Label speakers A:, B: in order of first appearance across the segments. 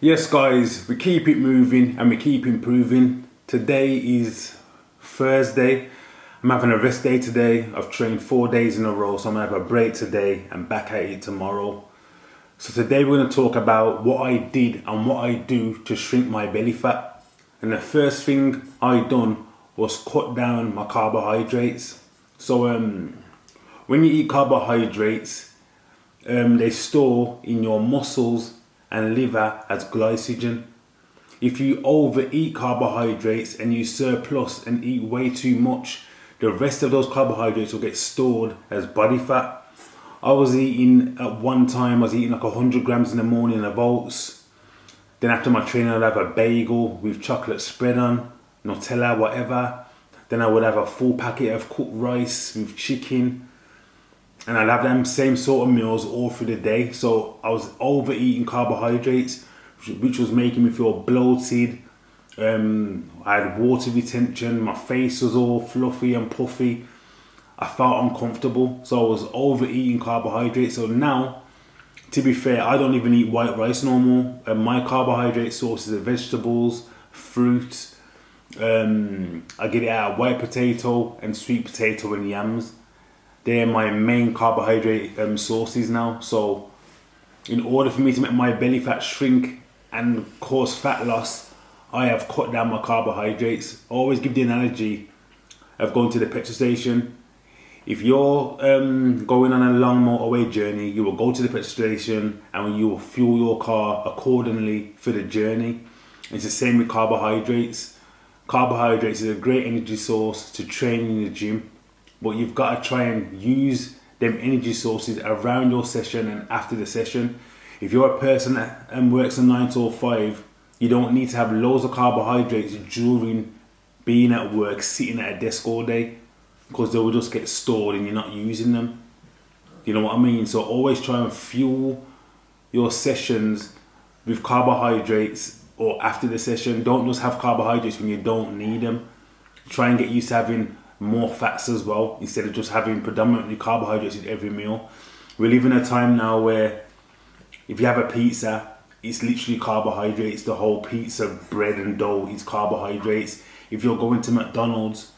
A: Yes guys, we keep it moving and we keep improving. Today is Thursday. I'm having a rest day today. I've trained 4 days in a row, so I'm gonna have a break today and back at it tomorrow. So today we're gonna talk about what I did and what I do to shrink my belly fat. And the first thing I done was cut down my carbohydrates. So when you eat carbohydrates, they store in your muscles and liver as glycogen. If you overeat carbohydrates and you surplus and eat way too much, the rest of those carbohydrates will get stored as body fat. I was eating at one time, like 100 grams in the morning of oats. Then after my training, I'd have a bagel with chocolate spread on, Nutella, whatever. Then I would have a full packet of cooked rice with chicken. And I'd have them same sort of meals all through the day. So I was overeating carbohydrates, which was making me feel bloated. I had water retention, my face was all fluffy and puffy. I felt uncomfortable, so I was overeating carbohydrates. So now, to be fair, I don't even eat white rice no more. My carbohydrate sources are vegetables, fruit. I get it out of white potato and sweet potato and yams. They're my main carbohydrate sources now. So in order for me to make my belly fat shrink and cause fat loss, I have cut down my carbohydrates. I always give the analogy of going to the petrol station. If you're going on a long motorway journey, you will go to the petrol station and you will fuel your car accordingly for the journey. It's the same with carbohydrates. Carbohydrates is a great energy source to train in the gym. But you've got to try and use them energy sources around your session and after the session. If you're a person that works a 9 to 5, you don't need to have loads of carbohydrates during being at work, sitting at a desk all day, because they will just get stored and you're not using them. You know what I mean? So always try and fuel your sessions with carbohydrates or after the session. Don't just have carbohydrates when you don't need them. Try and get used to having more fats as well, instead of just having predominantly carbohydrates in every meal. We live in a time now where if you have a pizza, it's literally carbohydrates. The whole pizza, bread and dough is carbohydrates. If you're going to McDonald's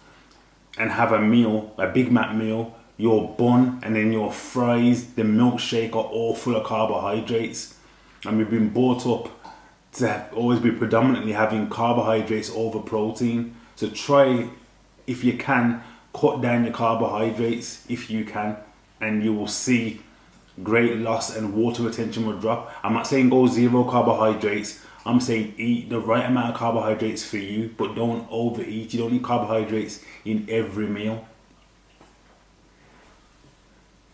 A: and have a meal, a Big Mac meal, your bun and then your fries, the milkshake are all full of carbohydrates. And we've been brought up to always be predominantly having carbohydrates over protein. So try, if you can, cut down your carbohydrates if you can, and you will see great loss and water retention will drop. I'm not saying go zero carbohydrates. I'm saying eat the right amount of carbohydrates for you, but don't overeat. You don't need carbohydrates in every meal.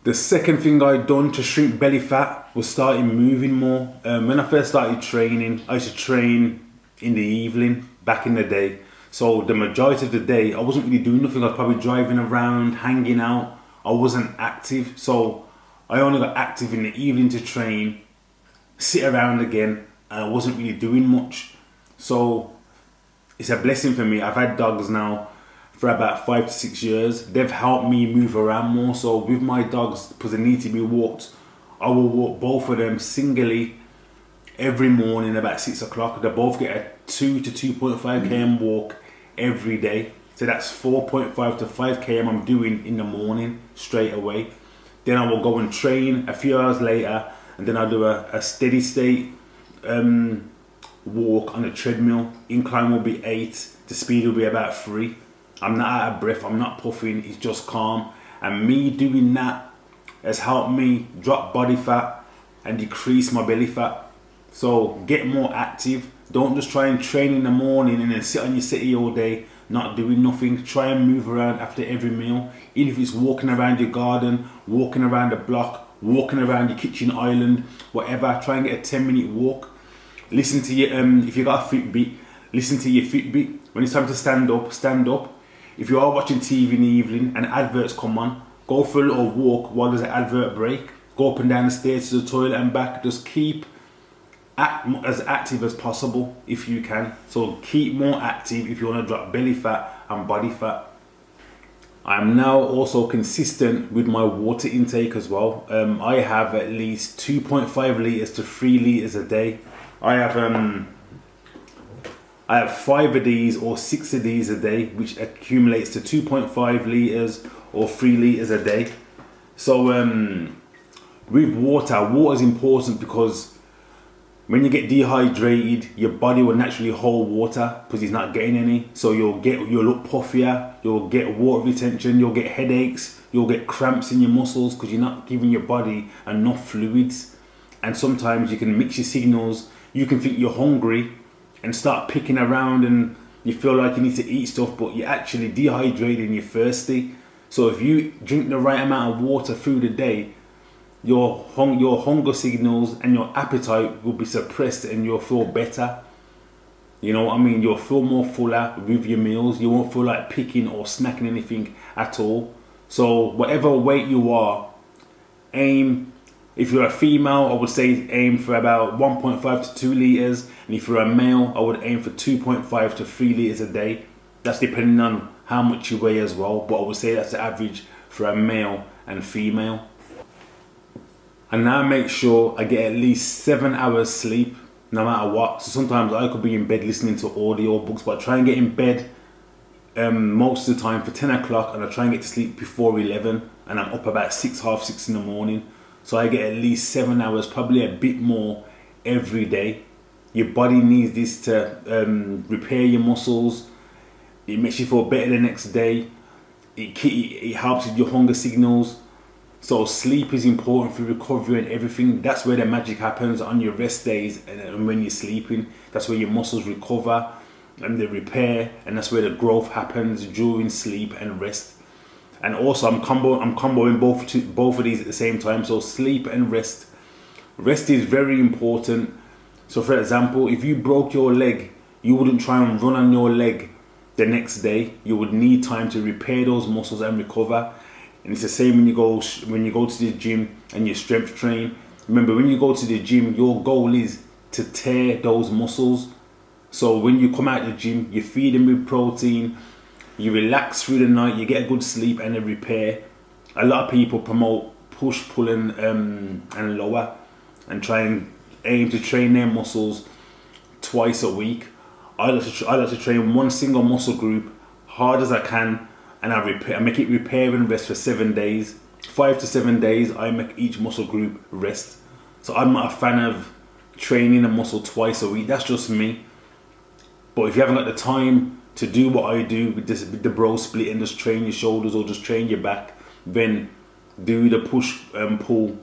A: The second thing I done to shrink belly fat was starting moving more. When I first started training, I used to train in the evening back in the day. So the majority of the day, I wasn't really doing nothing. I was probably driving around, hanging out. I wasn't active. So I only got active in the evening to train, sit around again, and I wasn't really doing much. So it's a blessing for me. I've had dogs now for about 5 to 6 years. They've helped me move around more. So with my dogs, because they need to be walked, I will walk both of them singly every morning about 6 o'clock. They both get a 2 to 2.5 km walk every day. So that's 4.5 to 5 km I'm doing in the morning straight away. Then I will go and train a few hours later, and then I'll do a steady state walk on a treadmill. Incline will be 8, the speed will be about 3. I'm not out of breath, I'm not puffing, it's just calm. And me doing that has helped me drop body fat and decrease my belly fat. So get more active. Don't just try and train in the morning and then sit on your settee all day, not doing nothing. Try and move around after every meal. Even if it's walking around your garden, walking around the block, walking around your kitchen island, whatever. Try and get a 10-minute walk. Listen to your, if you got a Fitbit, listen to your Fitbit. When it's time to stand up, stand up. If you are watching TV in the evening and adverts come on, go for a little walk while there's an advert break. Go up and down the stairs to the toilet and back. Just keep as active as possible if you can. So keep more active if you want to drop belly fat and body fat. I'm now also consistent with my water intake as well. I have at least 2.5 litres to 3 litres a day. I have 5 of these or 6 of these a day, which accumulates to 2.5 liters or 3 liters a day. So with water is important because when you get dehydrated, your body will naturally hold water because it's not getting any. So you'll look puffier, you'll get water retention, you'll get headaches, you'll get cramps in your muscles because you're not giving your body enough fluids. And sometimes you can mix your signals. You can think you're hungry and start picking around and you feel like you need to eat stuff, but you're actually dehydrated and you're thirsty. So if you drink the right amount of water through the day, your hunger signals and your appetite will be suppressed and you'll feel better. You know what I mean? You'll feel more fuller with your meals. You won't feel like picking or snacking anything at all. So whatever weight you are, aim. If you're a female, I would say aim for about 1.5 to 2 liters. And if you're a male, I would aim for 2.5 to 3 liters a day. That's depending on how much you weigh as well. But I would say that's the average for a male and female. And now make sure I get at least 7 hours sleep, no matter what. So sometimes I could be in bed listening to audio books, but I try and get in bed most of the time for 10 o'clock, and I try and get to sleep before 11, and I'm up about 6, half 6 in the morning. So I get at least 7 hours, probably a bit more every day. Your body needs this to repair your muscles. It makes you feel better the next day. It helps with your hunger signals. So sleep is important for recovery and everything. That's where the magic happens on your rest days and when you're sleeping. That's where your muscles recover and they repair, and that's where the growth happens during sleep and rest. And also I'm comboing both of these at the same time. So sleep and rest. Rest is very important. So for example, if you broke your leg, you wouldn't try and run on your leg the next day. You would need time to repair those muscles and recover. And it's the same when you go to the gym and you strength train. Remember, when you go to the gym, your goal is to tear those muscles. So when you come out of the gym, you feed them with protein, you relax through the night, you get a good sleep and a repair. A lot of people promote push, pull and lower and try and aim to train their muscles twice a week. I like to train one single muscle group hard as I can, and I make it repair and rest for 7 days. 5 to 7 days, I make each muscle group rest. So I'm not a fan of training a muscle twice a week. That's just me. But if you haven't got the time to do what I do with the bro split and just train your shoulders or just train your back, then do the push and pull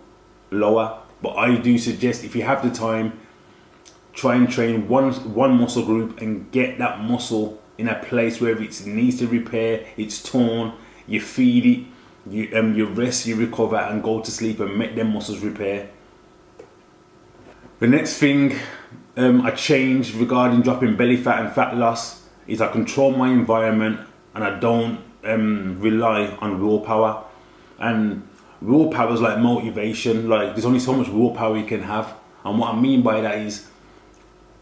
A: lower. But I do suggest, if you have the time, try and train one muscle group and get that muscle in a place where it needs to repair, it's torn, you feed it, you rest, you recover and go to sleep and make them muscles repair. The next thing I changed regarding dropping belly fat and fat loss is I control my environment and I don't rely on willpower. And willpower is like motivation. Like, there's only so much willpower you can have. And what I mean by that is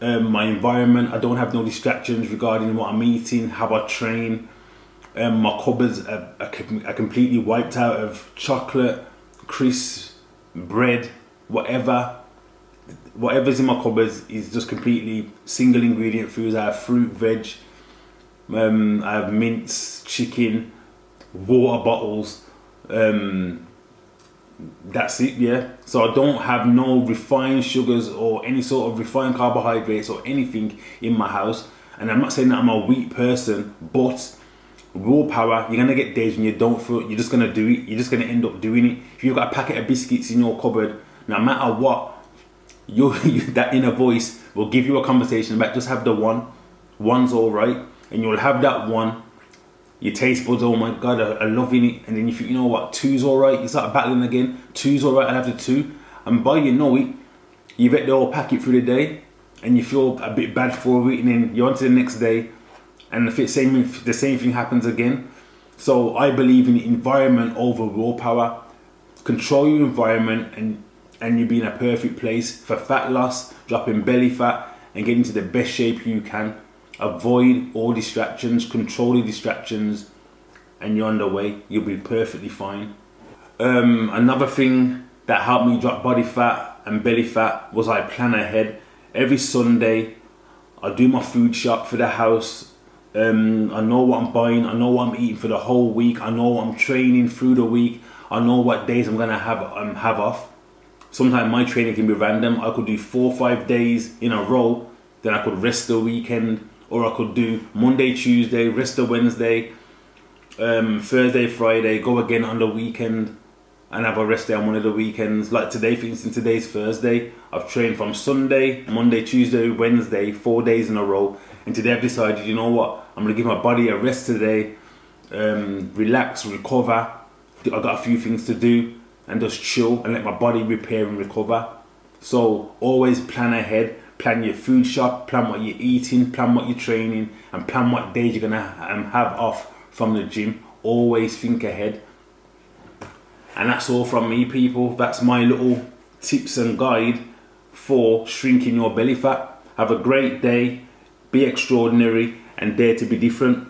A: my environment. I don't have no distractions regarding what I'm eating, how I train. My cupboards are completely wiped out of chocolate, crisps, bread, whatever's in my cupboards is just completely single ingredient foods. I have fruit, veg, I have mince, chicken, water bottles. That's it, yeah. So I don't have no refined sugars or any sort of refined carbohydrates or anything in my house. And I'm not saying that I'm a weak person, but willpower, you're gonna get days when you don't feel, you're just gonna do it. You're just gonna end up doing it. If you've got a packet of biscuits in your cupboard, no matter what, that inner voice will give you a conversation about just have the one. One's all right, and you'll have that one. Your taste buds, oh my god, I'm loving it. And then you think, you know what, two's alright. You start battling again. Two's alright, I'll have the two. And by you know it, you've ate the whole packet through the day and you feel a bit bad for it, and then you're on to the next day and the same thing happens again. So I believe in environment over willpower. Control your environment and you'll be in a perfect place for fat loss, dropping belly fat and getting to the best shape you can. Avoid all distractions, control the distractions, and you're on the way. You'll be perfectly fine. Another thing that helped me drop body fat and belly fat was I plan ahead. every Sunday I do my food shop for the house. I know what I'm buying, I know what I'm eating for the whole week, I know what I'm training through the week, I know what days I'm gonna have off. Sometimes my training can be random. I could do 4 or 5 days in a row, then I could rest the weekend, or I could do Monday, Tuesday, rest the Wednesday, Thursday, Friday, go again on the weekend, and have a rest day on one of the weekends. Like today, for instance, today's Thursday. I've trained from Sunday, Monday, Tuesday, Wednesday, 4 days in a row. And today I've decided, you know what, I'm gonna give my body a rest today, relax, recover. I got a few things to do, and just chill and let my body repair and recover. So always plan ahead, plan your food shop, plan what you're eating, plan what you're training, and plan what days you're gonna have off from the gym. Always think ahead. And that's all from me, people. That's my little tips and guide for shrinking your belly fat. Have a great day, be extraordinary, and dare to be different.